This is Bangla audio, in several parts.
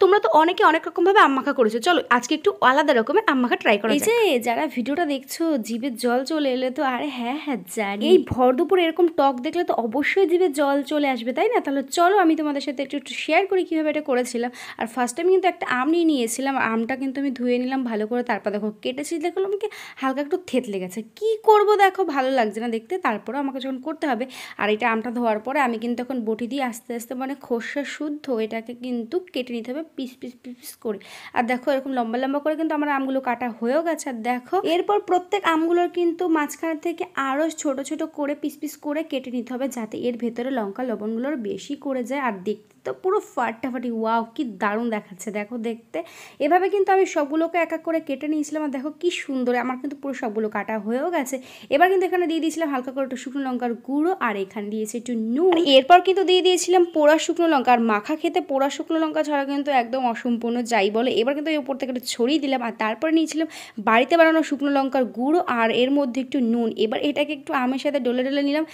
তোমরা তো অনেকে অনেক রকমভাবে আম মাখা করেছো, চলো আজকে একটু আলাদা রকমের আম মাখা ট্রাই করা যাক। এই যে যারা ভিডিওটা দেখছো জিভের জল চলে এলে তো আরে হ্যাঁ হ্যাঁ জানি, এই ভর দুপুরে এরকম টক দেখলে তো অবশ্যই জিভের জল চলে আসবে, তাই না? তাহলে চলো আমি তোমাদের সাথে একটু একটু শেয়ার করি কীভাবে এটা করেছিলাম। আর ফার্স্ট টাইম কিন্তু একটা আম নিয়ে নিয়েছিলাম, আমটা কিন্তু আমি ধুয়ে নিলাম ভালো করে, তারপর দেখো কেটেছি, দেখলাম কি হালকা একটু থেতলে গেছে। কি করব দেখো, ভালো লাগছে না দেখতে, তারপরে আমাকে যখন করতে হবে। আর এটা আমটা ধোয়ার পরে আমি কিন্তু এখন বটি দিয়ে আস্তে আস্তে মানে খোসা শুদ্ধ এটাকে কিন্তু কেটে নিতে হবে পিস পিস পিস পিস করে। আর দেখো এরকম লম্বা লম্বা করে কিন্তু আমার আমগুলো কাটা হয়েও গেছে। আর দেখো এরপর প্রত্যেক আমগুলোর কিন্তু মাঝখান থেকে আরও ছোট ছোট করে পিস পিস করে কেটে নিতে হবে, যাতে এর ভেতরে লঙ্কা লবণগুলোর বেশি করে যায়। আর দেখতে তো পুরো ফাটাফাটি, ওয়াও কি দারুণ দেখাচ্ছে দেখো দেখতে। এভাবে কিন্তু আমি সবগুলোকে এক এক করে কেটে নিয়েছিলাম। আর দেখো কি সুন্দর, আমার কিন্তু পুরো সবগুলো কাটা হয়েও গেছে। এবার কিন্তু এখানে দিয়ে দিয়েছিলাম হালকা করে একটু শুকনো লঙ্কার গুঁড়ো, আর এখানে দিয়েছি একটু নুন। এরপর কিন্তু দিয়ে দিয়েছিলাম পোড়া শুকনো লঙ্কা। আর মাখা খেতে পোড়া শুকনো লঙ্কা ছাড়া কিন্তু একদম অসম্পূর্ণ যাই বলে। এবার কিন্তু এই উপর থেকে একটু ছড়িয়ে দিলাম। আর তারপরে নিয়েছিলাম বাড়িতে বানানো শুকনো লঙ্কার গুঁড়ো, আর এর মধ্যে একটু নুন। এবার এটাকে একটু আমের সাথে ডলে ডলে নিলাম।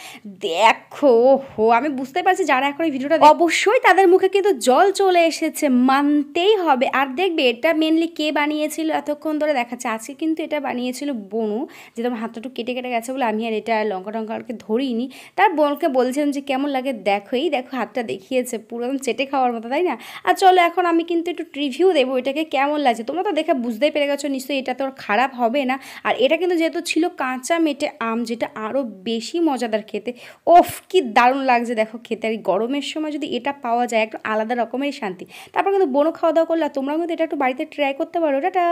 দেখো হো, আমি বুঝতে পারছি যারা এখন এই ভিডিওটা অবশ্যই তাদের মুখে কিন্তু জল চলে এসেছে, মানতেই হবে। আর দেখবে এটা মেনলি কে বানিয়েছিল এতক্ষণ ধরে দেখাচ্ছে, আজকে কিন্তু এটা বানিয়েছিল বনু। যে তোমার হাতটা একটু কেটে কেটে গেছে বলে আমি আর এটা লঙ্কা টঙ্কাকে ধরিনি। তার বোনকে বলছেন যে কেমন লাগে দেখো, এই দেখো হাতটা দেখিয়েছে পুরো একদম চেটে খাওয়ার মতো, তাই না? আর চলো এখন আমি কিন্তু একটু রিভিউ দেবো এটাকে কেমন লাগছে। তোমরা তো দেখে বুঝতেই পেরে গেছো নিশ্চয়ই এটা তো খারাপ হবে না। আর এটা কিন্তু যেহেতু ছিল কাঁচা মেটে আম, যেটা আরও বেশি মজাদার খেতে। ওফ কি দারুণ লাগছে দেখো খেতে। আর গরমের সময় যদি এটা পাওয়া যায় একটু আলাদা রকমের শান্তি। তারপর কিন্তু বোনও খাওয়া দাওয়া করলে, তোমরাও কিন্তু এটা একটু বাড়িতে ট্রাই করতে পারো। টাটা।